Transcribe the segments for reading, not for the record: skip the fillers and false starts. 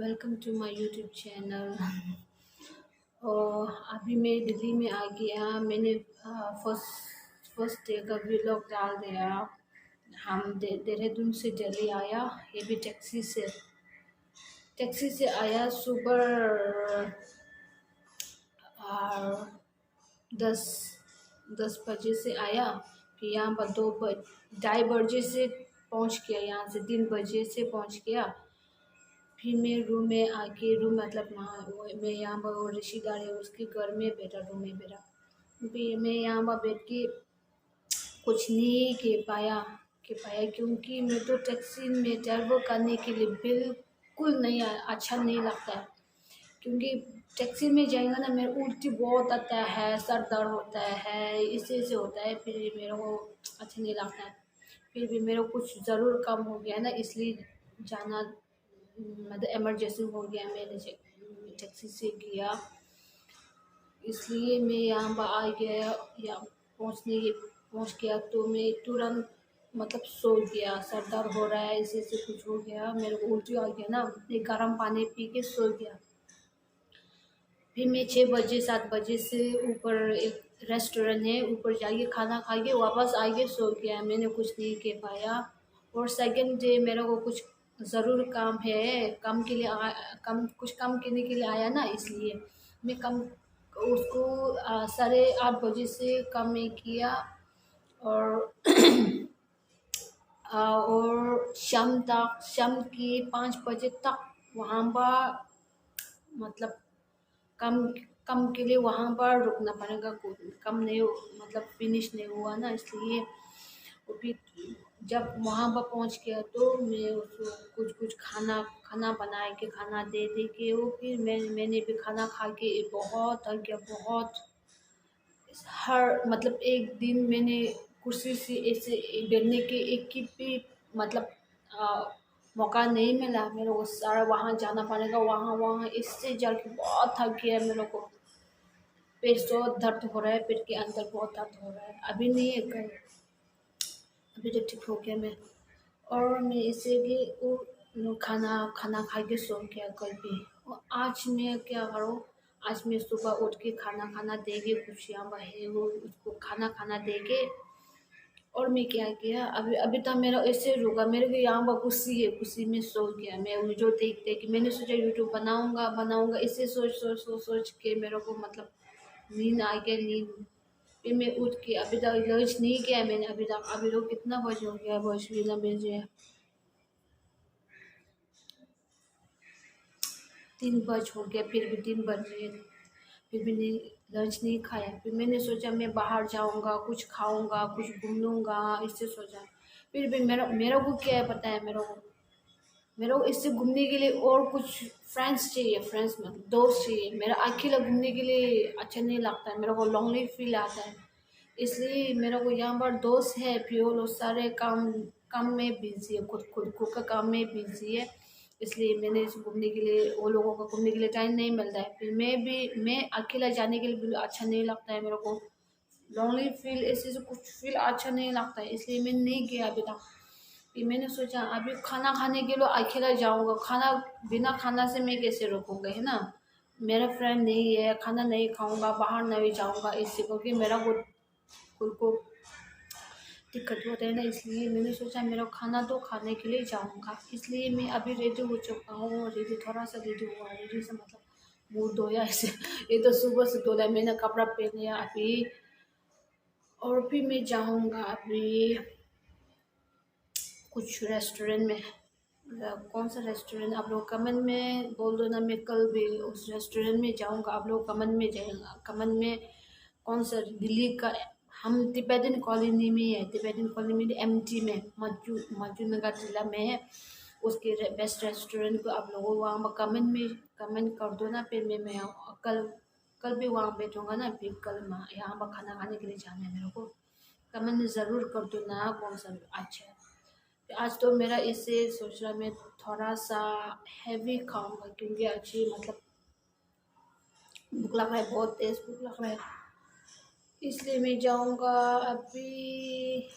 Welcome to my YouTube channel. और अभी मैं दिल्ली में आ गया। मैंने फर्स्ट डे का व्लॉग डाल दिया। हम देहरादून से दिल्ली आया, ये भी टैक्सी से आया। सुबह और 10 बजे से आया। फिर यहाँ पर 2-2:30 बजे से पहुँच गया। यहाँ से 3 बजे से पहुँच गया। फिर मैं रूम में आके मतलब मैं यहाँ पर वो रिश्तेदार है उसके घर में बैठा, रूम में बैठा। फिर मैं यहाँ पर बैठ के कुछ नहीं कह पाया क्योंकि मैं तो टैक्सी में ट्रैवल करने के लिए बिल्कुल नहीं अच्छा नहीं लगता है। क्योंकि टैक्सी में जाएगा ना, मेरे उल्टी बहुत आता है, सर दर्द होता है, इससे होता है। फिर मेरे को अच्छा नहीं लगता है। फिर भी मेरे को कुछ ज़रूर काम हो गया ना, इसलिए जाना मतलब इमरजेंसी हो गया। मैंने टैक्सी से किया, इसलिए मैं यहाँ पर आ गया। या पहुँच गया तो मैं तुरंत मतलब सो गया। सर दर्द हो रहा है, इसी से कुछ हो गया, मेरे को उल्टी आ गया ना। एक गर्म पानी पी के सो गया। फिर मैं 6-7 बजे से ऊपर एक रेस्टोरेंट है, ऊपर जाके खाना खा के वापस आके सो गया। मैंने कुछ नहीं कह पाया। और सेकंड डे मेरे को कुछ ज़रूर काम है, कुछ काम करने के लिए आया ना, इसलिए मैं कम उसको 8:30 बजे से काम में किया। और और शाम की 5 बजे तक वहाँ पर मतलब कम कम के लिए वहाँ पर रुकना पड़ेगा। कम नहीं मतलब फिनिश नहीं हुआ ना, इसलिए। और फिर जब वहाँ पर पहुँच गया तो मैं उसको कुछ खाना बना के खाना दे के वो फिर मैंने भी खाना खा के बहुत थक गया। बहुत हर मतलब एक दिन मैंने कुर्सी से ऐसे बैठने के एक की भी मतलब मौका नहीं मिला। मेरे को सारा वहाँ जाना पड़ेगा, वहाँ इससे जाके बहुत थक गया। मेरे को पेट से दर्द हो रहा है, पेट के अंदर बहुत दर्द हो रहा है। अभी नहीं है, कल अभी तो ठीक हो गया मैं। और मैं इसे भी वो खाना खा के सो गया कल भी। और आज मैं क्या करूँ, आज मैं सुबह उठ के खाना देंगे, कुछ यहाँ पर है वो उसको खाना देंगे। और मैं क्या किया, अभी तक मेरा ऐसे रुका। मेरे को यहाँ पर कुर्सी में सो गया। मैं वीडियो देख के मैंने सोचा यूट्यूब बनाऊंगा इसे सोच के मेरे को मतलब नींद आ गया। फिर मैं उठ के अभी तक लंच नहीं किया मैंने अभी तो कितना बज हो गया, बज भी ना बजे 3 बज हो गया। फिर भी 3 बजे फिर भी नहीं लंच नहीं खाया। फिर मैंने सोचा मैं बाहर जाऊंगा, कुछ खाऊंगा, कुछ घूम लूँगा, इससे सोचा। फिर भी मेरा को क्या है पता है, मेरे को इससे घूमने के लिए और कुछ फ्रेंड्स चाहिए, फ्रेंड्स में दोस्त चाहिए। मेरा अकेला घूमने के लिए अच्छा नहीं लगता है, मेरे को लॉन्गली फील आता है। इसलिए मेरे को यहाँ पर दोस्त है, फिर वो लोग सारे काम में बिजी है, खुद का काम में बिजी है। इसलिए मैंने इस घूमने के लिए वो लोगों को घूमने के लिए टाइम नहीं मिलता है। फिर मैं अकेला जाने के लिए बिल्कुल अच्छा नहीं लगता है। मेरे को लॉन्गली फील ऐसे से कुछ फील अच्छा नहीं लगता है, इसलिए मैं नहीं गया अभी तक। फिर मैंने सोचा अभी खाना खाने के लिए अकेला जाऊंगा। बिना खाना से मैं कैसे रोकूंगा, है ना। मेरा फ्रेंड नहीं है, खाना नहीं खाऊंगा, बाहर नहीं जाऊंगा इससे, क्योंकि मेरा खुद को दिक्कत होता है ना। इसलिए मैंने सोचा मेरा खाना तो खाने के लिए जाऊंगा। इसलिए मैं अभी रेडी हो चुका हूँ। थोड़ा सा रेडी हुआ, रेडी से मतलब मुँह धोया ऐसे। ये तो सुबह से धोया, मैंने कपड़ा पहन लिया अभी। और फिर मैं जाऊंगा अभी कुछ रेस्टोरेंट में। कौन सा रेस्टोरेंट आप लोग कमेंट में बोल दो ना, मैं कल भी उस रेस्टोरेंट में जाऊंगा। आप लोग कमेंट में कौन सा दिल्ली का। हम तिब्बतन कॉलोनी में है, तिब्बतन कॉलोनी में एमटी में मजू नगर जिला में है। उसके बेस्ट रेस्टोरेंट को आप लोगों वहाँ पर कमेंट कर दो ना। फिर मैं कल भी वहाँ बैठूँगा ना। फिर कल यहाँ पर खाना खाने के लिए जाना है मेरे को। कमेंट ज़रूर कर दो ना कौन सा अच्छा है। आज तो मेरा इससे सोच रहा मैं थोड़ा सा हैवी खाऊंगा, क्योंकि अच्छी मतलब भूख लग रहा है, बहुत तेज भूख लग रहा है। इसलिए मैं जाऊंगा अभी।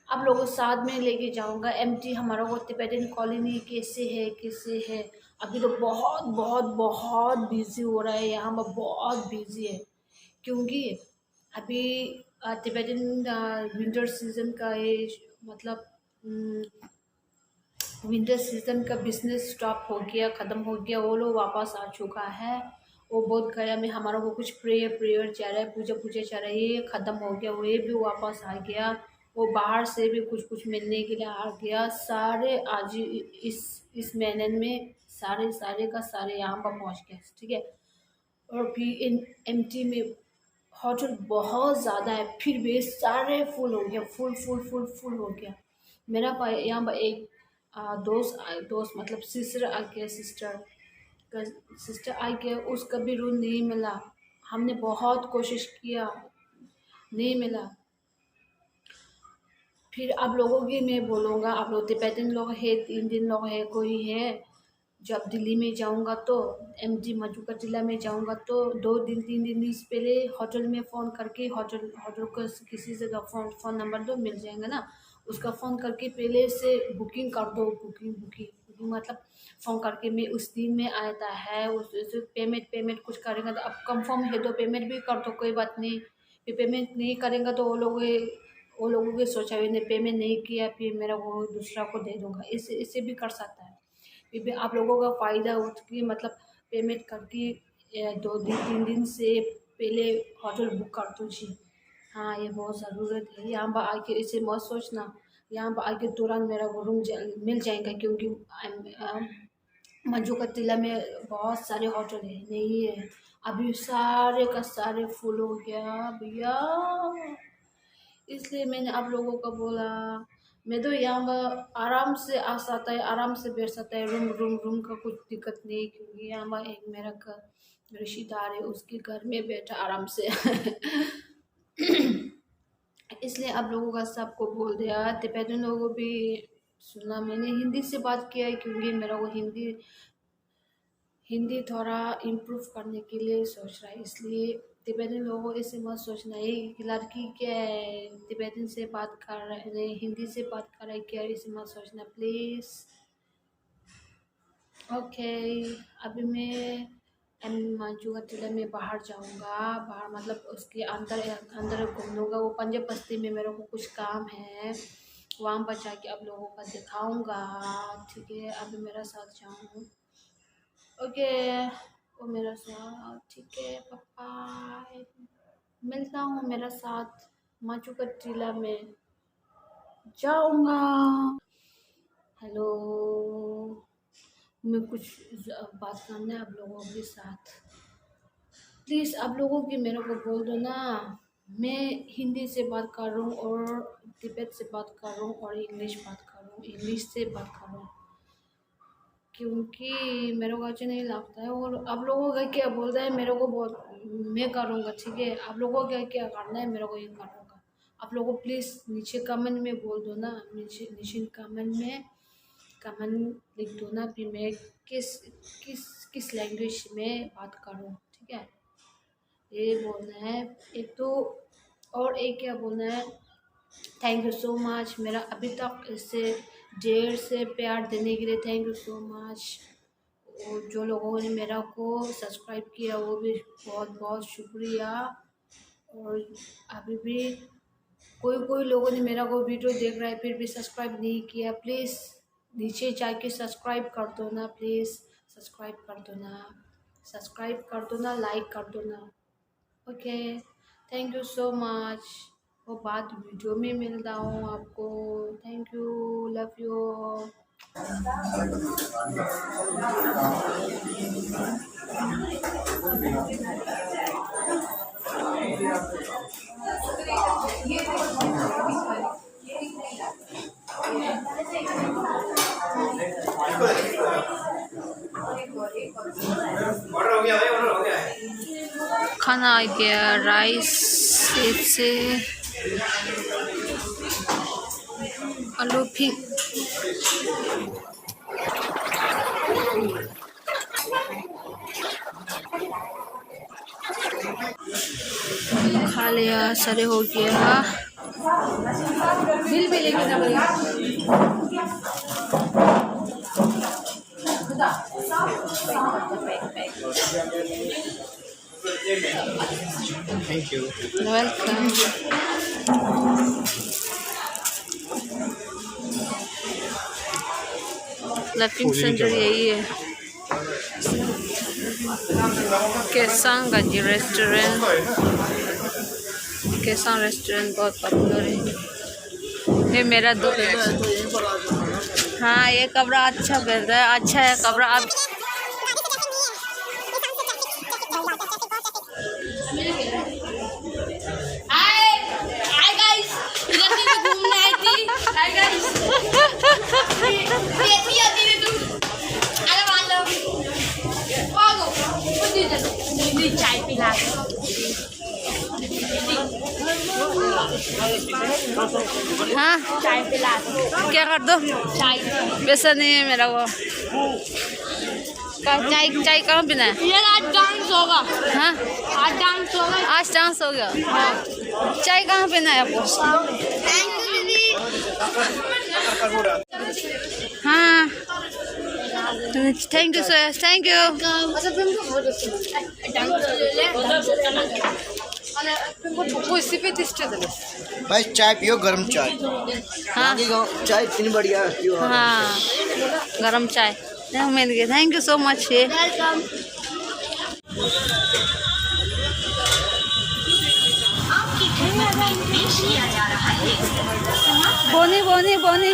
आप लोगों को साथ में लेके जाऊंगा। एमटी हमारा वो तिब्बतन कॉलोनी कैसे है अभी तो बहुत बहुत बहुत बिजी हो रहा है यहाँ पर, बहुत बिजी है। क्योंकि अभी तिब्बतन विंटर सीजन का ये मतलब विंटर सीजन का बिजनेस स्टॉप हो गया, ख़त्म हो गया। वो लोग वापस आ चुका है। वो बोध गया में हमारा को कुछ प्रेयर चल रहा है, पूजा पूजा चल रहा है, ये ख़त्म हो गया। वो ये भी वापस आ गया। वो बाहर से भी कुछ कुछ मिलने के लिए आ गया। सारे आज इस महीने में सारे सारे का सारे यहाँ पर पहुँच गए, ठीक है। और भी इन एमटी में होटल बहुत ज़्यादा है, फिर भी सारे फुल हो गया, फुल फुल फुल फुल हो गया। मेरा यहाँ पर एक दोस्त मतलब सिस्टर आ गया, सिस्टर आ गया, उसका भी रूम नहीं मिला। हमने बहुत कोशिश किया, नहीं मिला। फिर आप लोगों की मैं बोलूँगा, आप लोग तिब्बतन लोग है, 3 दिन लोग है, कोई है। जब दिल्ली में जाऊंगा तो एमजी मधुकर जिला में जाऊंगा तो 2 दिन 3 दिन इससे पहले होटल में फ़ोन करके, होटल को किसी से फ़ोन नंबर दो, मिल जाएगा ना। उसका फ़ोन करके पहले से बुकिंग कर दो, बुकिंग मतलब फ़ोन करके मैं उस दिन में आता है। उस पेमेंट कुछ करेगा तो अब कंफर्म है तो पेमेंट भी कर दो, कोई बात नहीं। फिर पेमेंट नहीं करेंगे तो वो लोगों के सोचा ने पेमेंट नहीं किया, फिर मेरा वो दूसरा को दे दूंगा, इससे भी कर सकता है। फिर भी आप लोगों का फ़ायदा हो कि मतलब पेमेंट करके 2 दिन 3 दिन से पहले होटल बुक कर दो जी। हाँ, ये बहुत ज़रूरत है। यहाँ पर आके इसे मत सोचना, यहाँ पर आके तुरंत मेरा वो रूम मिल जाएगा। क्योंकि मंजू का टीला में बहुत सारे होटल है, नहीं है अभी, सारे का सारे फुल हो गया भैया। इसलिए मैंने आप लोगों को बोला, मैं तो यहाँ पर आराम से आ सकता है, आराम से बैठ सकता है। रूम का कुछ दिक्कत नहीं, क्योंकि यहाँ पर एक मेरा घर रिश्तेदार है, उसके घर में बैठा आराम से। इसलिए आप लोगों का सबको बोल दिया, तिब्बतन लोगों भी सुना। मैंने हिंदी से बात किया है, क्योंकि मेरा वो हिंदी थोड़ा इम्प्रूव करने के लिए सोच रहा है। इसलिए तिब्बतन लोगों को ऐसे मत सोचना है कि लड़की क्या है, तिब्बतन से बात कर रहा है, हिंदी से बात कर रहा है क्या, ऐसे मत सोचना प्लीज़। ओके, अभी मैं मंजू का टीला में बाहर जाऊंगा, बाहर मतलब उसके अंदर घूमूंगा। वो पंजाब बस्ती में मेरे को कुछ काम है, वहाँ पर जाके आप लोगों का दिखाऊंगा, ठीक है। अभी मेरा साथ जाऊँ, ओके। वो मेरा साथ, ठीक है पापा, मिलता हूँ मेरा साथ मंजू का टीला में जाऊंगा। हेलो, मैं कुछ बात करना है आप लोगों के साथ। प्लीज़ आप लोगों की मेरे को बोल दो ना, मैं हिंदी से बात कर रहा हूँ और तिब्बत से बात कर रहा हूँ और इंग्लिश बात कर रहा हूँ, इंग्लिश से बात कर रहा हूँ, क्योंकि मेरे को अच्छा नहीं लगता है। और आप लोगों का क्या बोलता है मेरे को बोल, मैं करूँगा, ठीक है। आप लोगों का क्या करना है मेरे को ये करूँगा। आप लोगों प्लीज़ नीचे कमेंट में बोल दो ना, नीचे कमेंट लिख दो ना, फिर मैं किस लैंग्वेज में बात करूँ, ठीक है। ये बोलना है एक तो, और एक क्या बोलना है, थैंक यू सो मच मेरा अभी तक इससे ढेर से प्यार देने के लिए, थैंक यू सो मच। और जो लोगों ने मेरा को सब्सक्राइब किया वो भी बहुत बहुत शुक्रिया। और अभी भी कोई लोगों ने मेरा को वीडियो देख रहा है फिर भी सब्सक्राइब नहीं किया, प्लीज़ नीचे जाके सब्सक्राइब कर दो ना, प्लीज़ सब्सक्राइब कर दो ना, सब्सक्राइब कर दो ना, लाइक कर दो ना, okay. Thank you so much. वो बाद वीडियो में मिलता हूँ आपको, थैंक यू, लव यू। खाना आ गया, राइस से आलू फिर खा लिया, सारे हो गया। बिल भी लेके thank you. Welcome. Locking centre यही है। केसांग गंजी रेस्टोरेंट, केसांग रेस्टोरेंट बहुत पॉपुलर है। ये मेरा दोस्त। हाँ ये कपड़ा अच्छा मिल रहा है, अच्छा है कपड़ा। आप घूमने आई थी। चाय पिला हाँ चाय पिला क्या कर दो। चाय वैसा नहीं है मेरा वो। चाय चाय कहाँ पीना है? यार आज डांस होगा। हाँ आज डांस होगा। आज डांस हो गया। हाँ चाय कहाँ पीना है आपको? हाँ thank you sir, thank you. भाई चाय पियो, गरम चाय। हाँ चाय इतनी बढ़िया पियो। हाँ गरम चाय मिल गया। Thank you so much. बोनी बोनी बोनी।